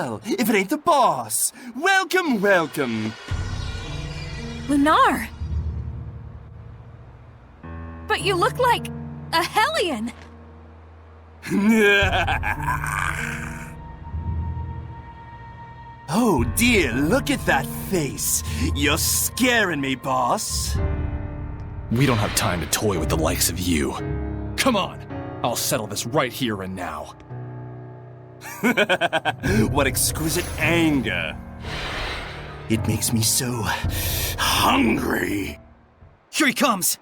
Well, if it ain't the boss. Welcome, welcome. Lunar! But you look like a Hellion! Oh dear, look at that face. You're scaring me, boss. We don't have time to toy with the likes of you. Come on, I'll settle this right here and now. What exquisite anger. It makes me so hungry. Here he comes!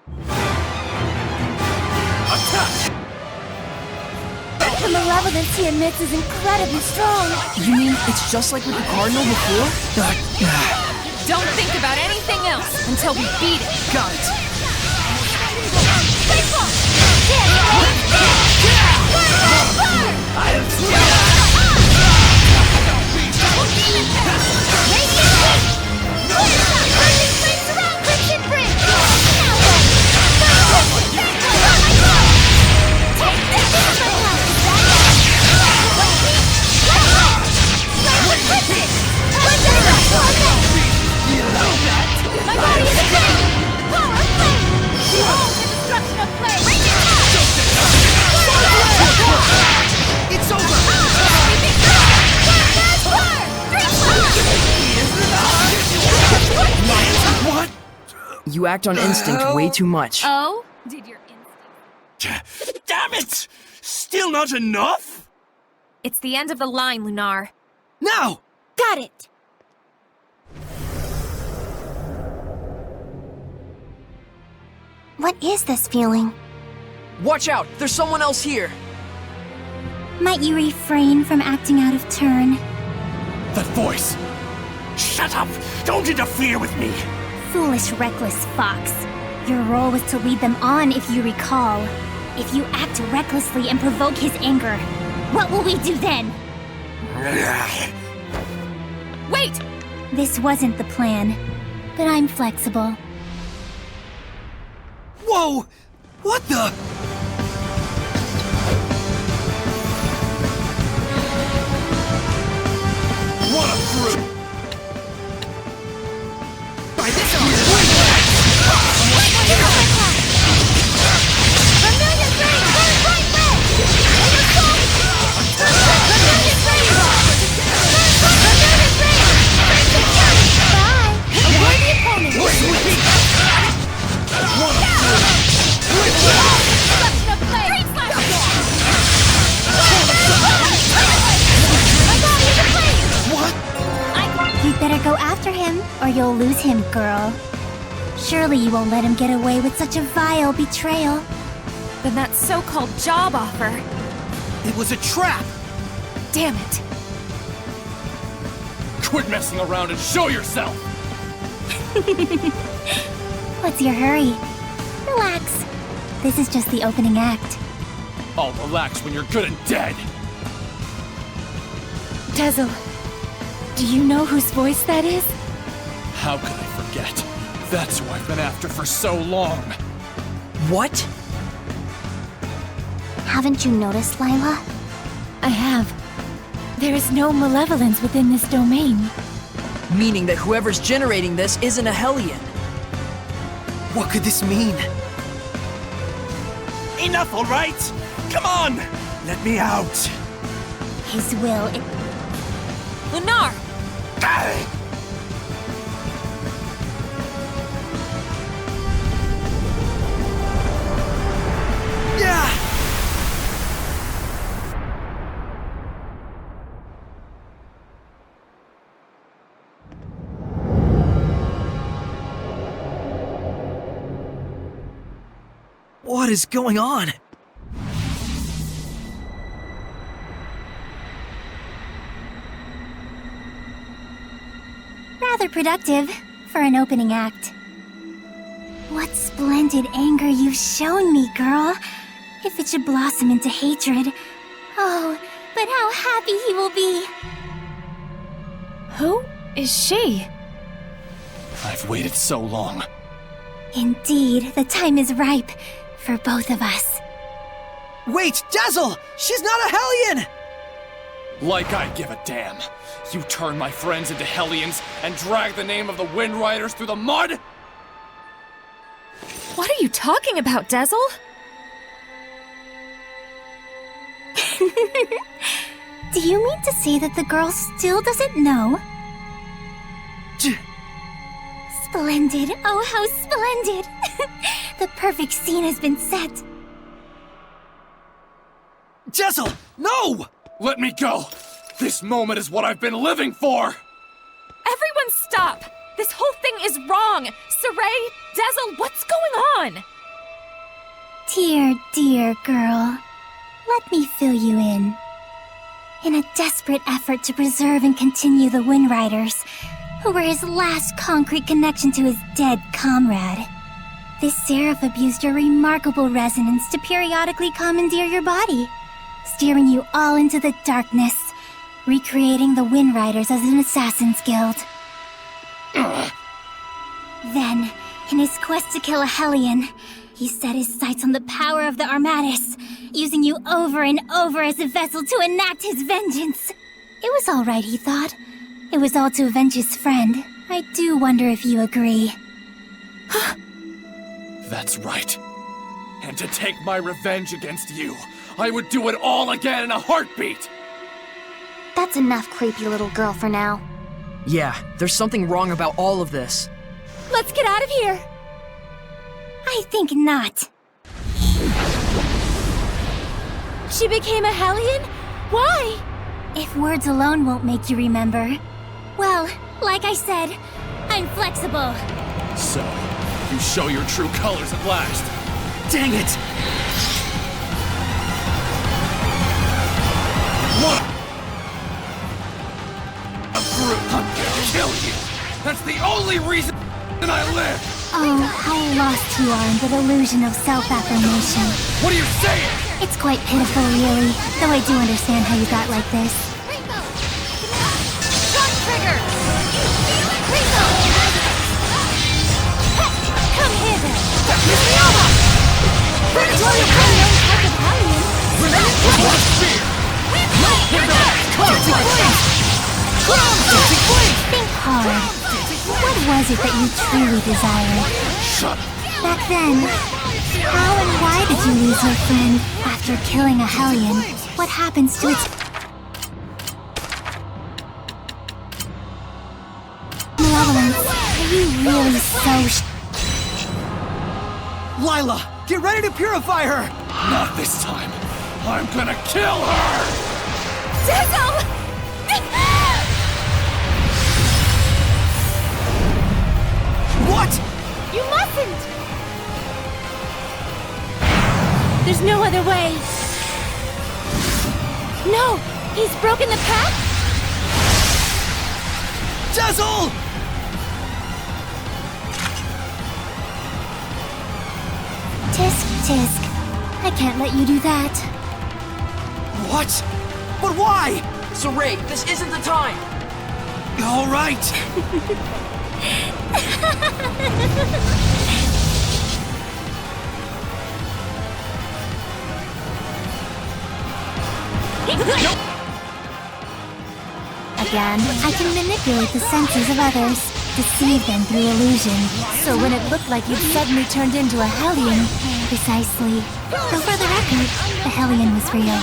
Attack! The malevolence he emits is incredibly strong. You mean it's just like with the Cardinal before? Don't think about anything else until we beat it! Got it! My body is a flame! Power of flame! Behold the destruction of flame! It's over! What? You act on instinct way too much. Oh? Did your instinct... Damn it! Still not enough? It's the end of the line, Lunar. Now! Got it! What is this feeling? Watch out! There's someone else here! Might you refrain from acting out of turn? That voice! Shut up! Don't interfere with me! Foolish, reckless fox. Your role was to lead them on, if you recall. If you act recklessly and provoke his anger, what will we do then? Wait! This wasn't the plan, but I'm flexible. Whoa! What the? What a fruit! By this arm! Vermilion Flame! Burn bright red! Vermilion Flame! Vermilion Flame! Bye! Avoid the opponent! Destruction of flame! My body is aflame! What? You'd better go after him, or you'll lose him, girl. Surely you won't let him get away with such a vile betrayal. Then that so-called job offer... It was a trap! Damn it. Quit messing around and show yourself! What's your hurry? Relax. This is just the opening act. I'll relax when you're good and dead! Dazzle, do you know whose voice that is? How could I forget? That's who I've been after for so long! What? Haven't you noticed, Lila? I have. There is no malevolence within this domain. Meaning that whoever's generating this isn't a Hellion. What could this mean? Enough, all right? Come on! Let me out! His will... Lunar! Yeah! What is going on? Rather productive for an opening act. What splendid anger you've shown me, girl. If it should blossom into hatred. Oh, but how happy he will be. Who is she? I've waited so long. Indeed, the time is ripe for both of us. Wait, Dazzle! She's not a Hellion! Like I give a damn. You turn my friends into Hellions and drag the name of the Wind Riders through the mud? What are you talking about, Dazzle? Do you mean to say that the girl still doesn't know? Splendid! Oh, how splendid! The perfect scene has been set. Jessel, no! Let me go! This moment is what I've been living for! Everyone stop! This whole thing is wrong! Saray, Dazzle, what's going on? Dear, dear girl. Let me fill you in. In a desperate effort to preserve and continue the Wind Riders, who were his last concrete connection to his dead comrade, this seraph abused your remarkable resonance to periodically commandeer your body, steering you all into the darkness, recreating the Wind Riders as an assassin's guild. Then, in his quest to kill a Hellion, he set his sights on the power of the Armatis, using you over and over as a vessel to enact his vengeance. It was all right, he thought. It was all to avenge his friend. I do wonder if you agree. That's right. And to take my revenge against you, I would do it all again in a heartbeat! That's enough, creepy little girl, for now. Yeah, there's something wrong about all of this. Let's get out of here! I think not. She became a Hellion? Why? If words alone won't make you remember, well, like I said, I'm flexible. So, you show your true colors at last. Dang it! What? A brute! I'm gonna kill you! That's the only reason I live! Oh, how lost you are in the delusion of self-affirmation. What are you saying? It's quite pitiful, really, though I do understand how you got like this. Gun trigger! Rainbow! Come here then! Predatory unknown type of Hellion! Think hard. What was it that you truly desired? Shut up! Back then, how and why did you lose your friend after killing a Hellion? What happens to its malevolence? Are you really so Lila, get ready to purify her! Not this time! I'm gonna kill her! Dazzle! What? You mustn't! There's no other way. No! He's broken the pact? Jessel! Tisk, tisk. I can't let you do that. What? But why? Saray, this isn't the time! All right. Again, I can manipulate the senses of others, deceive them through illusion. So when it looked like you'd suddenly turned into a Hellion, Precisely. Though for the record, the Hellion was real.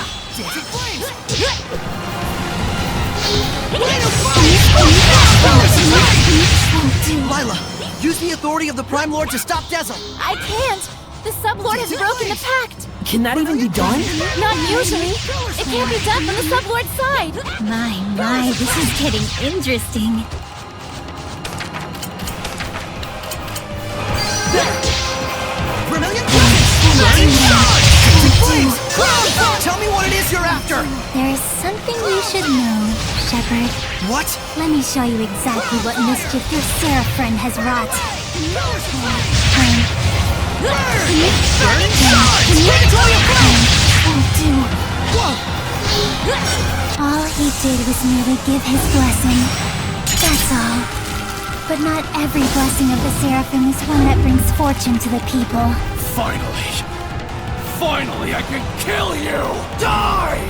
Lila, use the authority of the Prime Lord to stop Dazzle. I can't! The Sublord has broken the pact! Can that even be done? Not usually! It can't be done from the Sublord's side! My, this is getting interesting. Vermilion? Tell me what it is you're after! There is something you should know, Shepard. What? Let me show you exactly what mischief your Seraph friend has wrought. All he did was merely give his blessing. That's all. But not every blessing of the Seraphim is one that brings fortune to the people. Finally! Finally, I can kill you! Die!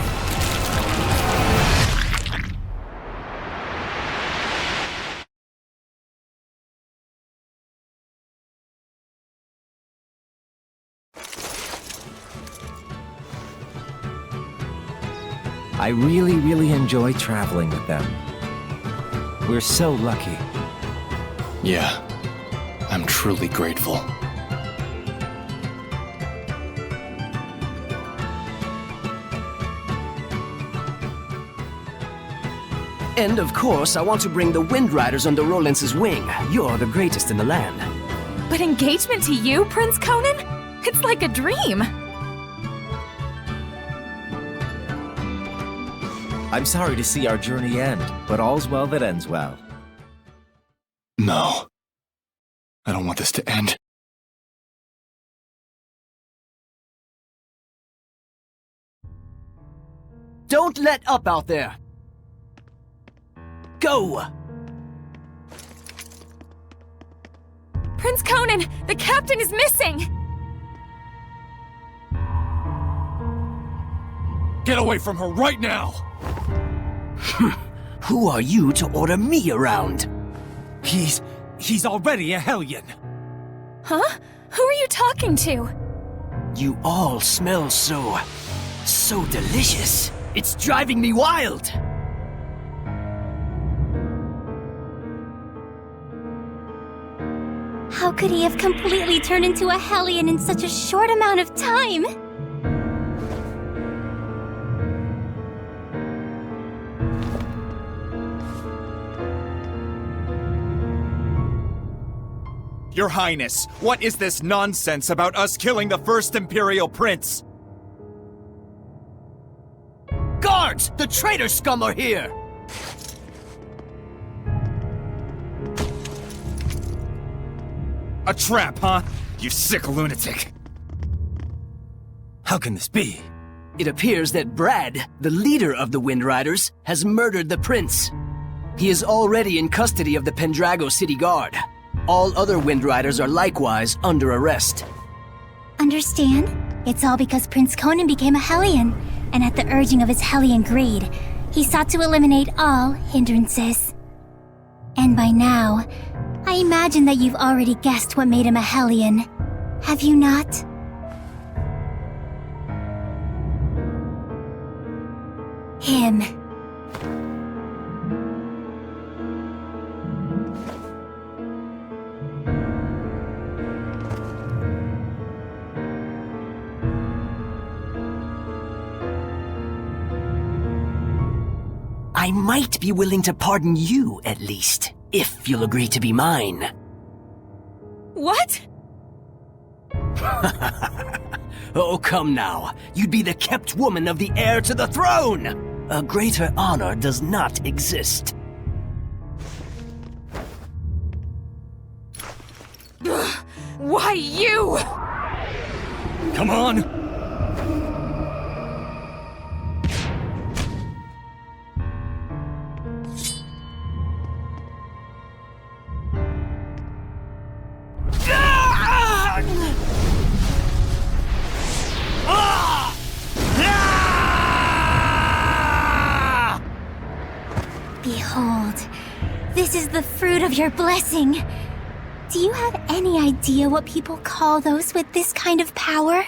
I really enjoy traveling with them. We're so lucky. Yeah, I'm truly grateful. And of course, I want to bring the Wind Riders under Rollins' wing. You're the greatest in the land. But engagement to you, Prince Conan? It's like a dream. I'm sorry to see our journey end, but all's well that ends well. No. I don't want this to end. Don't let up out there! Go! Prince Conan, the captain is missing! Get away from her right now! Who are you to order me around? He's already a Hellion. Huh? Who are you talking to? You all smell so delicious. It's driving me wild. How could he have completely turned into a Hellion in such a short amount of time? Your Highness, what is this nonsense about us killing the first Imperial Prince? Guards! The traitor scum are here! A trap, huh? You sick lunatic. How can this be? It appears that Brad, the leader of the Wind Riders, has murdered the prince. He is already in custody of the Pendrago City Guard. All other Wind Riders are likewise under arrest. Understand? It's all because Prince Conan became a Hellion, and at the urging of his Hellion greed, he sought to eliminate all hindrances. And by now, I imagine that you've already guessed what made him a Hellion. Have you not? Him. I might be willing to pardon you, at least, if you'll agree to be mine. What? Oh, come now. You'd be the kept woman of the heir to the throne! A greater honor does not exist. Why you? Come on! Behold, this is the fruit of your blessing. Do you have any idea what people call those with this kind of power?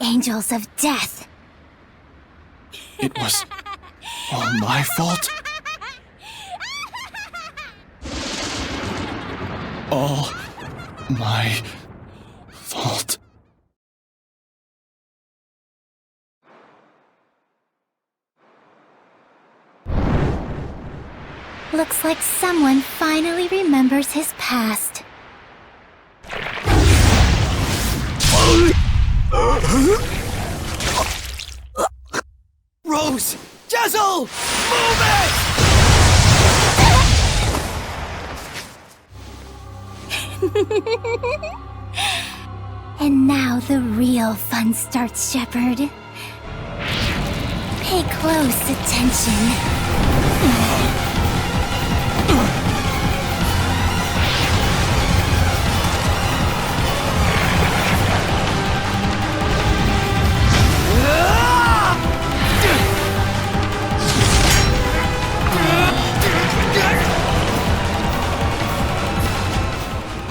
Angels of death. It was all my fault? All my fault. Looks like someone finally remembers his past. Rose! Jezel! Move it! And now the real fun starts, Shepard. Pay close attention.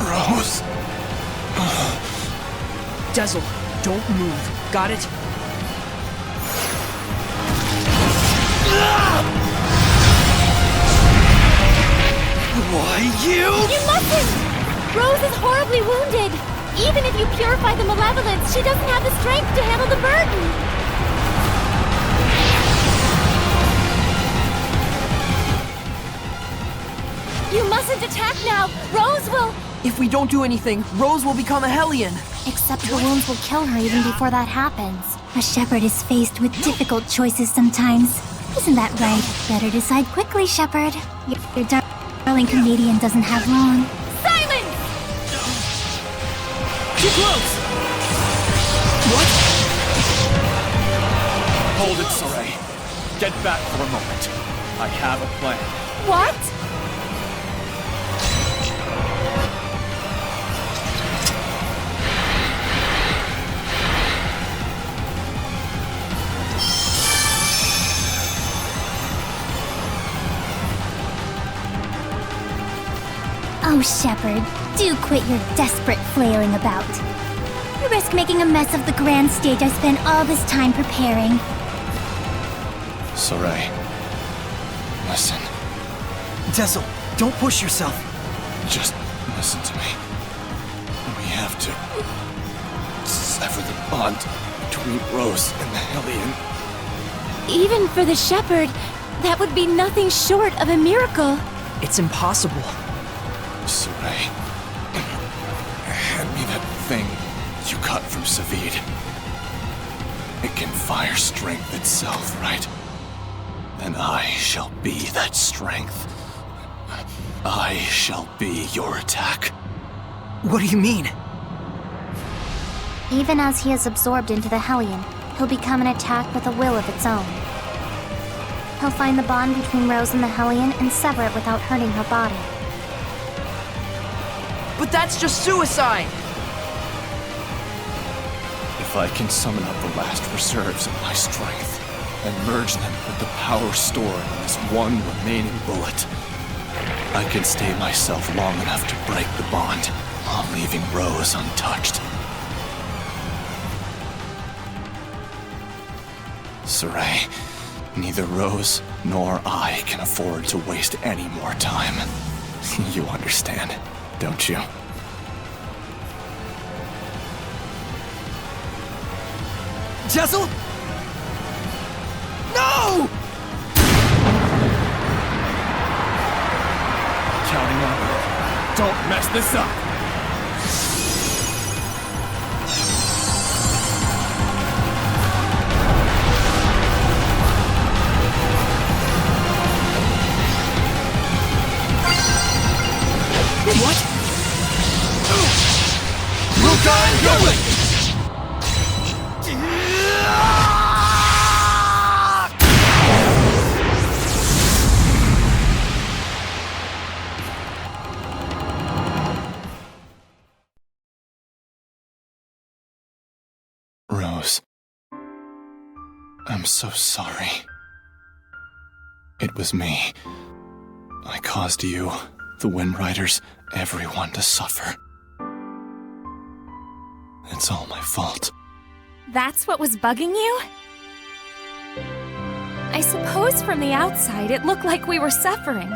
Rose. Jezel, don't move. Got it? Why, you? You mustn't! Rose is horribly wounded. Even if you purify the malevolence, she doesn't have the strength to handle the burden. You mustn't attack now. Rose will... If we don't do anything, Rose will become a Hellion. Except her wounds will kill her even before that happens. A shepherd is faced with difficult choices sometimes. Isn't that right? Better decide quickly, shepherd. Your darling comedian doesn't have long. Silence! Too close! What? Hold it, Saray. Get back for a moment. I have a plan. What? Oh, shepherd, do quit your desperate flailing about. You risk making a mess of the grand stage I spent all this time preparing. Saray, listen. Dessel, don't push yourself. Just listen to me. We have to sever the bond between Rose and the Hellion. Even for the shepherd, that would be nothing short of a miracle. It's impossible. Saray, hand me that thing you cut from Savid. It can fire strength itself, right? Then I shall be that strength. I shall be your attack. What do you mean? Even as he is absorbed into the Hellion, he'll become an attack with a will of its own. He'll find the bond between Rose and the Hellion and sever it without hurting her body. But that's just suicide! If I can summon up the last reserves of my strength and merge them with the power stored in this one remaining bullet, I can stay myself long enough to break the bond while leaving Rose untouched. Saray, neither Rose nor I can afford to waste any more time. You understand, don't you? Dessel? No! Counting on you. Don't mess this up! What? Rukai going! Rose, I'm so sorry. It was me. I caused you, the Wind Riders, everyone to suffer. It's all my fault. That's what was bugging you? I suppose from the outside it looked like we were suffering.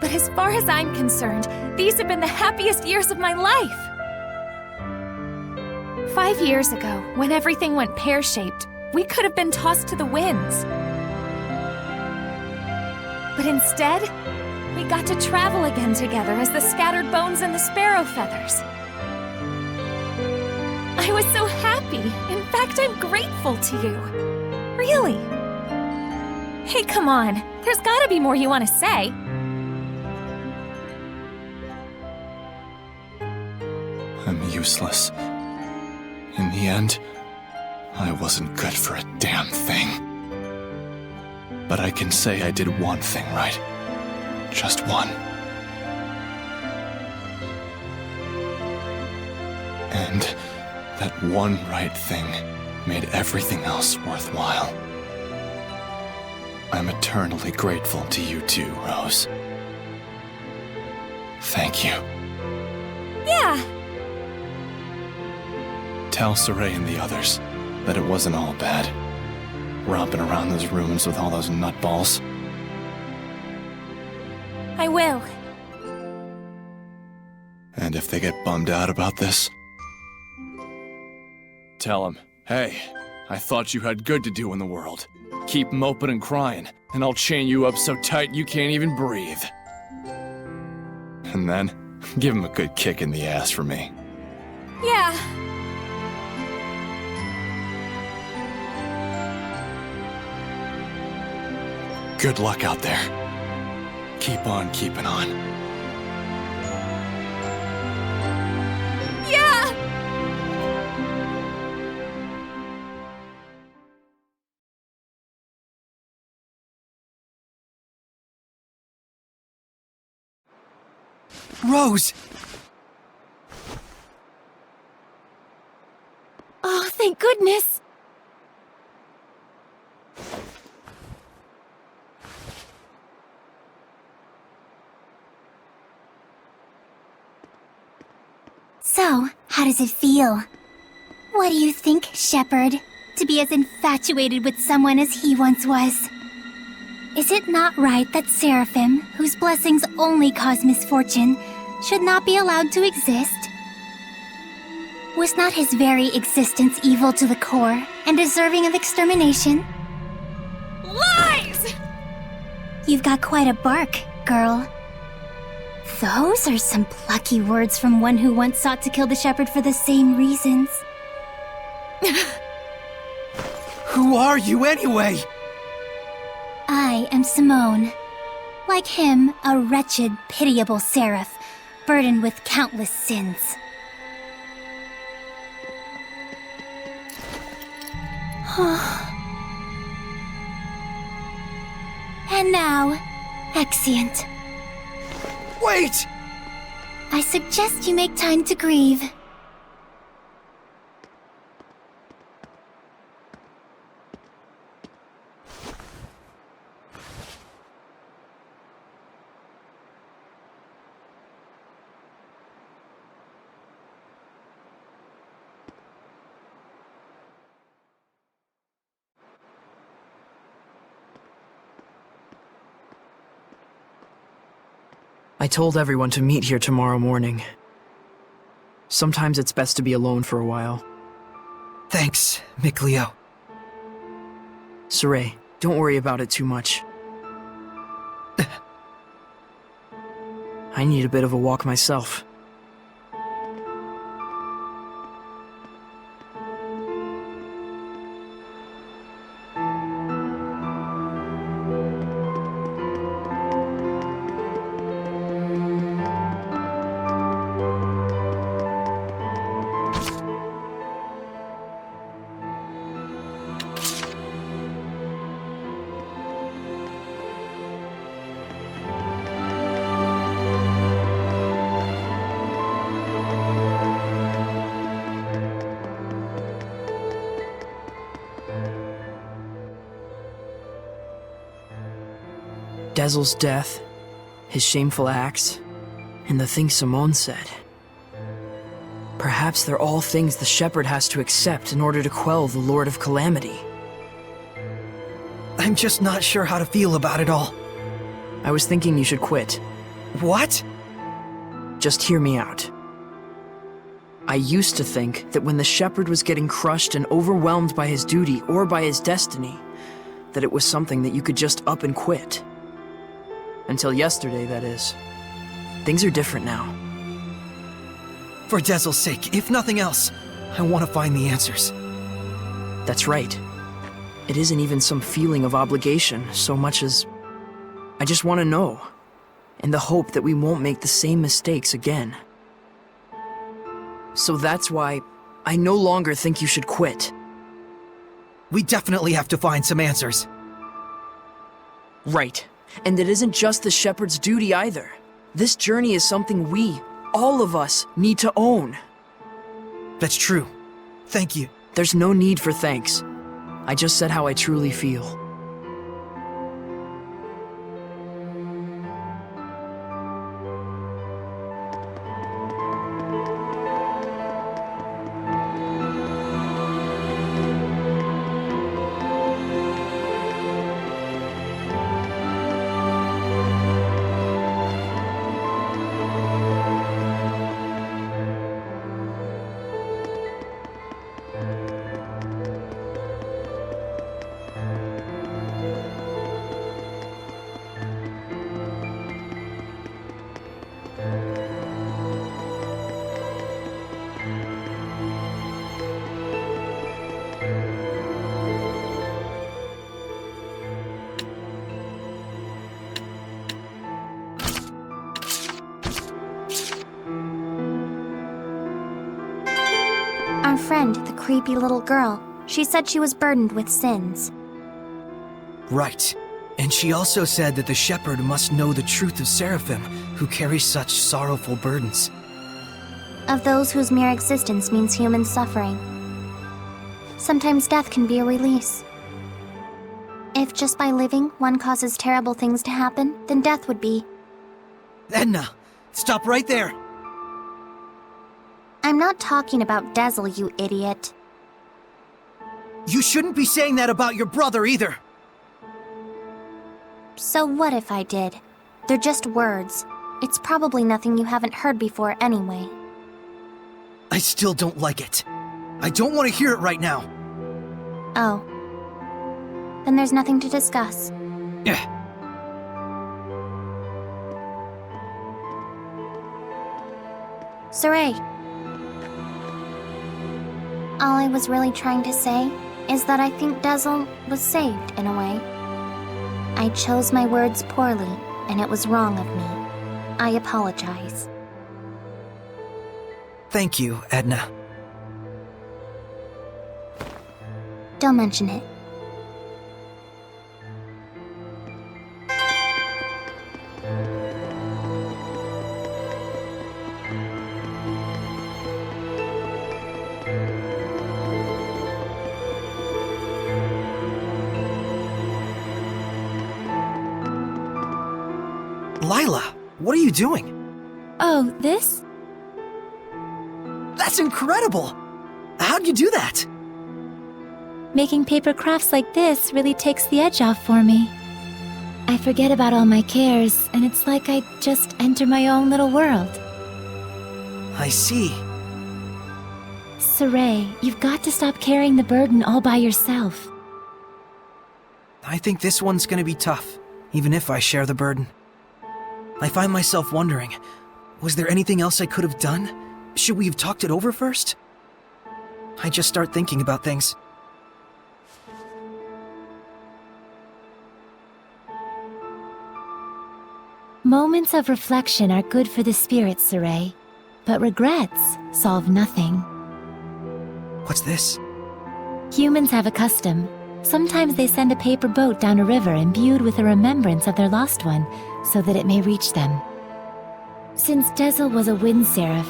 But as far as I'm concerned, these have been the happiest years of my life. 5 years ago, when everything went pear-shaped, we could have been tossed to the winds. But instead, we got to travel again together as the scattered bones and the sparrow feathers. I was so happy. In fact, I'm grateful to you. Really. Hey, come on. There's gotta be more you want to say. I'm useless. In the end, I wasn't good for a damn thing. But I can say I did one thing right. Just one. And that one right thing made everything else worthwhile. I'm eternally grateful to you too, Rose. Thank you. Yeah. Tell Saray and the others that it wasn't all bad. romping around those ruins with all those nutballs. I will. And if they get bummed out about this, tell them, hey, I thought you had good to do in the world. Keep moping and crying, and I'll chain you up so tight you can't even breathe. And then, give him a good kick in the ass for me. Yeah. Good luck out there. Keep on keeping on. Yeah! Rose! Oh, thank goodness! So, how does it feel? What do you think, Shepherd? To be as infatuated with someone as he once was? Is it not right that Seraphim, whose blessings only cause misfortune, should not be allowed to exist? Was not his very existence evil to the core and deserving of extermination? Lies! You've got quite a bark, girl. Those are some plucky words from one who once sought to kill the shepherd for the same reasons. Who are you anyway? I am Symmone. Like him, a wretched, pitiable seraph, burdened with countless sins. And now, Exeunt. Wait! I suggest you make time to grieve. I told everyone to meet here tomorrow morning. Sometimes it's best to be alone for a while. Thanks, Mikleo. Saray, don't worry about it too much. I need a bit of a walk myself. Dezel's death, his shameful acts, and the things Symmone said. Perhaps they're all things the Shepherd has to accept in order to quell the Lord of Calamity. I'm just not sure how to feel about it all. I was thinking you should quit. What? Just hear me out. I used to think that when the Shepherd was getting crushed and overwhelmed by his duty or by his destiny, that it was something that you could just up and quit. Until yesterday, that is. Things are different now. For Dezel's sake, if nothing else, I want to find the answers. That's right. It isn't even some feeling of obligation so much as I just want to know, in the hope that we won't make the same mistakes again. So that's why I no longer think you should quit. We definitely have to find some answers. Right. And it isn't just the Shepherd's duty either. This journey is something we, all of us, need to own. That's true. Thank you. There's no need for thanks. I just said how I truly feel. Our friend, the creepy little girl, she said she was burdened with sins. Right. And she also said that the shepherd must know the truth of Seraphim, who carry such sorrowful burdens. Of those whose mere existence means human suffering. Sometimes death can be a release. If just by living one causes terrible things to happen, then death would be. Edna, stop right there! I'm not talking about Dezel, you idiot. You shouldn't be saying that about your brother either! So what if I did? They're just words. It's probably nothing you haven't heard before anyway. I still don't like it. I don't want to hear it right now. Oh. Then there's nothing to discuss. Saray. All I was really trying to say is that I think Dezel was saved in a way. I chose my words poorly, and it was wrong of me. I apologize. Thank you, Edna. Don't mention it. Lila, what are you doing? Oh, this? That's incredible! How'd you do that? Making paper crafts like this really takes the edge off for me. I forget about all my cares, and it's like I just enter my own little world. I see. Saray, you've got to stop carrying the burden all by yourself. I think this one's gonna be tough, even if I share the burden. I find myself wondering, was there anything else I could have done? Should we have talked it over first? I just start thinking about things. Moments of reflection are good for the spirit, Saray, but regrets solve nothing. What's this? Humans have a custom. Sometimes they send a paper boat down a river imbued with a remembrance of their lost one, so that it may reach them. Since Dezel was a wind seraph,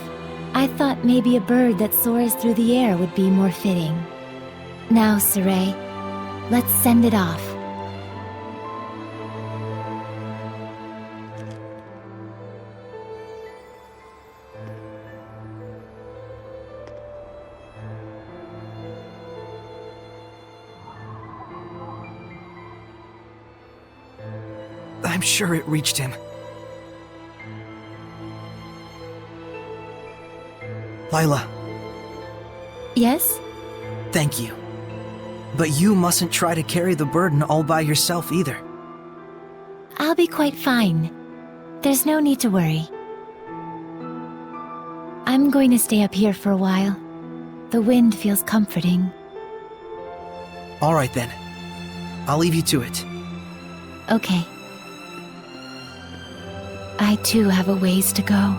I thought maybe a bird that soars through the air would be more fitting. Now, Saray, let's send it off. I'm sure it reached him. Lila. Yes? Thank you. But you mustn't try to carry the burden all by yourself either. I'll be quite fine. There's no need to worry. I'm going to stay up here for a while. The wind feels comforting. All right then. I'll leave you to it. Okay. I too have a ways to go.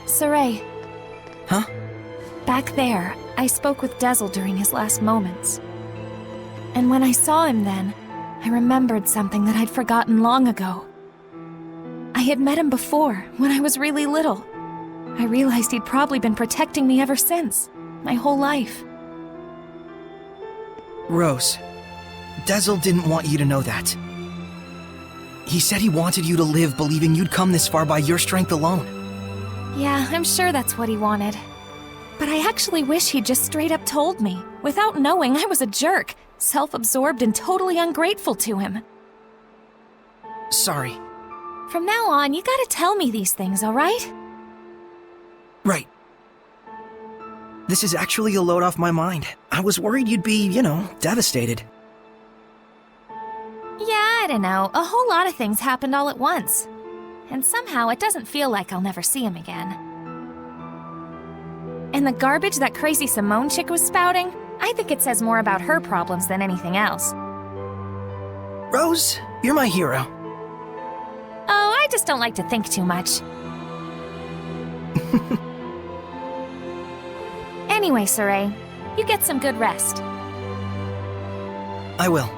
Saray. Huh? Back there, I spoke with Dezel during his last moments. And when I saw him then, I remembered something that I'd forgotten long ago. I had met him before, when I was really little. I realized he'd probably been protecting me ever since, my whole life. Rose, Dezel didn't want you to know that. He said he wanted you to live believing you'd come this far by your strength alone. Yeah, I'm sure that's what he wanted. But I actually wish he'd just straight up told me, without knowing I was a jerk, self-absorbed and totally ungrateful to him. Sorry. From now on, you gotta tell me these things, alright? Right. This is actually a load off my mind. I was worried you'd be, devastated. Yeah, I don't know. A whole lot of things happened all at once. And somehow it doesn't feel like I'll never see him again. And the garbage that crazy Symmone chick was spouting, I think it says more about her problems than anything else. Rose, you're my hero. Oh, I just don't like to think too much. Anyway, Saray, you get some good rest. I will.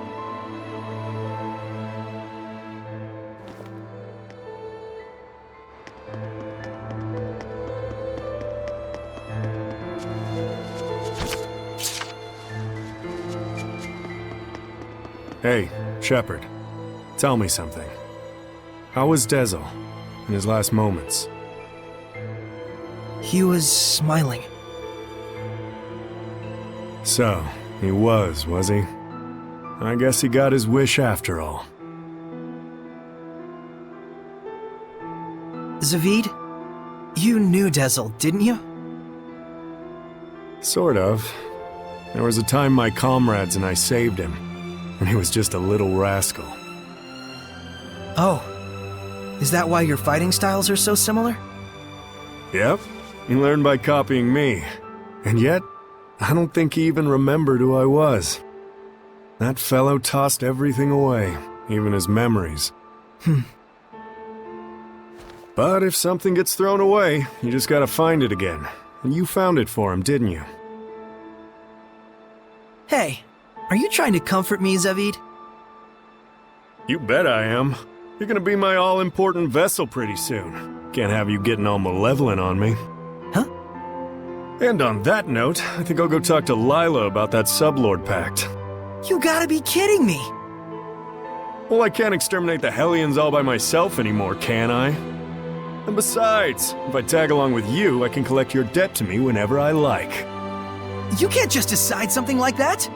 Hey, Shepard. Tell me something. How was Dezel in his last moments? He was smiling. So, he was he? I guess he got his wish after all. Zaveid, you knew Dezel, didn't you? Sort of. There was a time my comrades and I saved him, and he was just a little rascal. Oh. Is that why your fighting styles are so similar? Yep. He learned by copying me. And yet, I don't think he even remembered who I was. That fellow tossed everything away, even his memories. But if something gets thrown away, you just gotta find it again. And you found it for him, didn't you? Hey, are you trying to comfort me, Zaveid? You bet I am. You're gonna be my all-important vessel pretty soon. Can't have you getting all malevolent on me. Huh? And on that note, I think I'll go talk to Lila about that Sublord Pact. You gotta be kidding me! Well, I can't exterminate the Hellions all by myself anymore, can I? And besides, if I tag along with you, I can collect your debt to me whenever I like. You can't just decide something like that!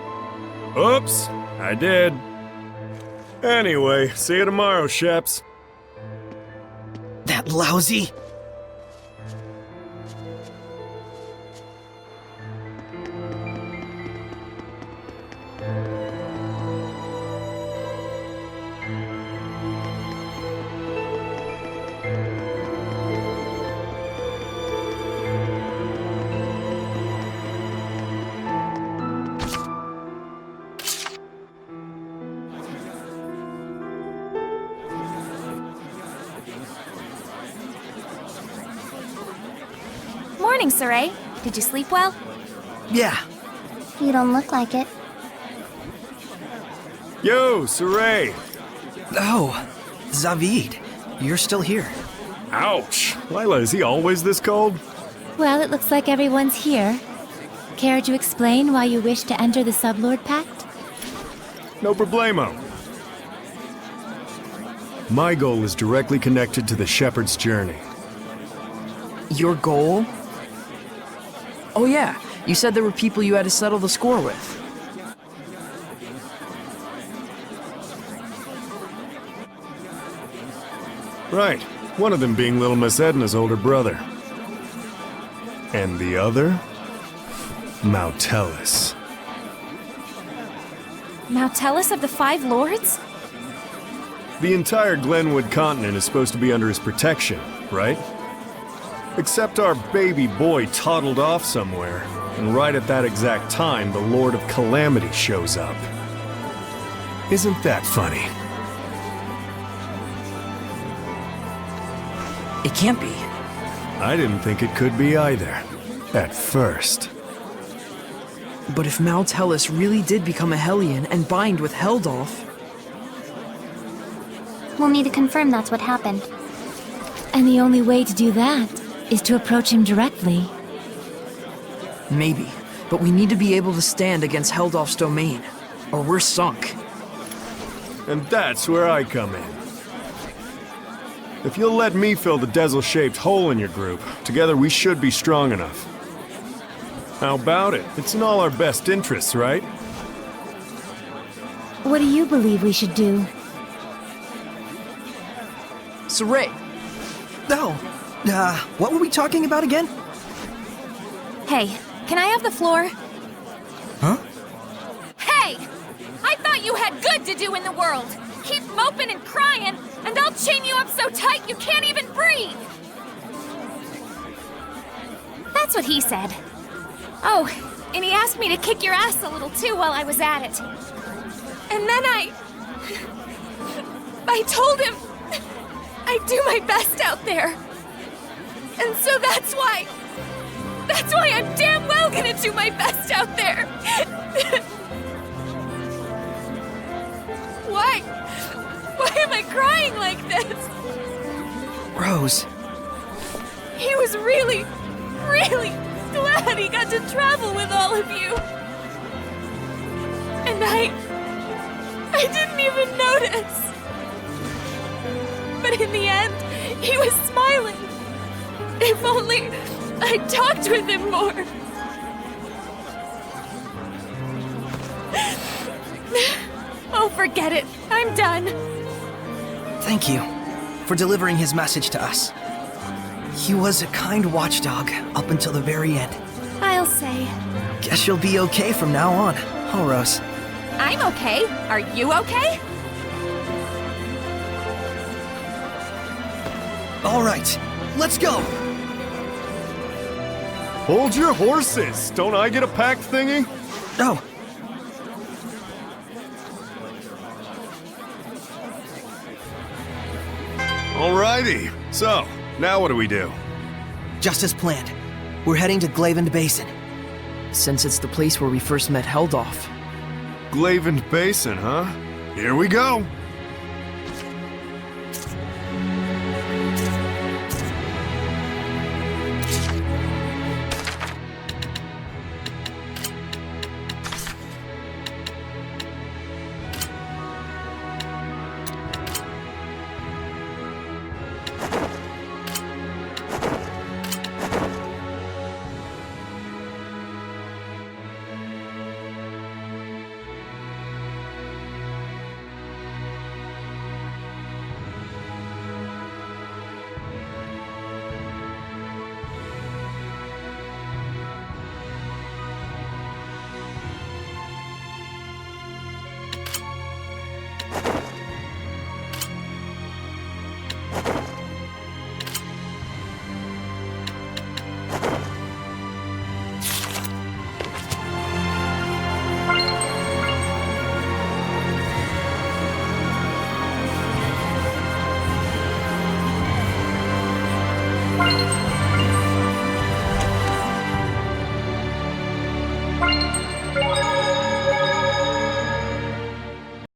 Oops, I did. Anyway, see you tomorrow, Sheps. That lousy... Morning, Saray. Did you sleep well? Yeah. You don't look like it. Yo, Saray! Oh, Zaveid, you're still here. Ouch! Lila, is he always this cold? Well, it looks like everyone's here. Care to explain why you wish to enter the Sublord Pact? No problemo. My goal is directly connected to the Shepherd's journey. Your goal? Oh yeah, you said there were people you had to settle the score with. Right, one of them being little Miss Edna's older brother. And the other? Mautellus. Mautellus of the Five Lords? The entire Glenwood continent is supposed to be under his protection, right? Except our baby boy toddled off somewhere, and right at that exact time, the Lord of Calamity shows up. Isn't that funny? It can't be. I didn't think it could be either, at first. But if Maltellus really did become a Hellion and bind with Heldolf... We'll need to confirm that's what happened. And the only way to do that is to approach him directly. Maybe, but we need to be able to stand against Heldolf's domain, or we're sunk. And that's where I come in. If you'll let me fill the Dezel-shaped hole in your group, together we should be strong enough. How about it? It's in all our best interests, right? What do you believe we should do? Saray! No! What were we talking about again? Hey, can I have the floor? Huh? Hey! I thought you had good to do in the world! Keep moping and crying, and I'll chain you up so tight you can't even breathe! That's what he said. Oh, and he asked me to kick your ass a little too while I was at it. And then I told him I'd do my best out there. And so that's why I'm damn well gonna do my best out there. Why am I crying like this? Rose. He was really, really glad he got to travel with all of you. And I didn't even notice. But in the end, he was smiling. If only I talked with him more. Oh, forget it. I'm done. Thank you for delivering his message to us. He was a kind watchdog up until the very end. I'll say. Guess you'll be okay from now on, huh, Rose? I'm okay. Are you okay? All right, let's go! Hold your horses! Don't I get a pact thingy? Oh. Alrighty. So, now what do we do? Just as planned. We're heading to Glavend Basin. Since it's the place where we first met Heldolf. Glavend Basin, huh? Here we go!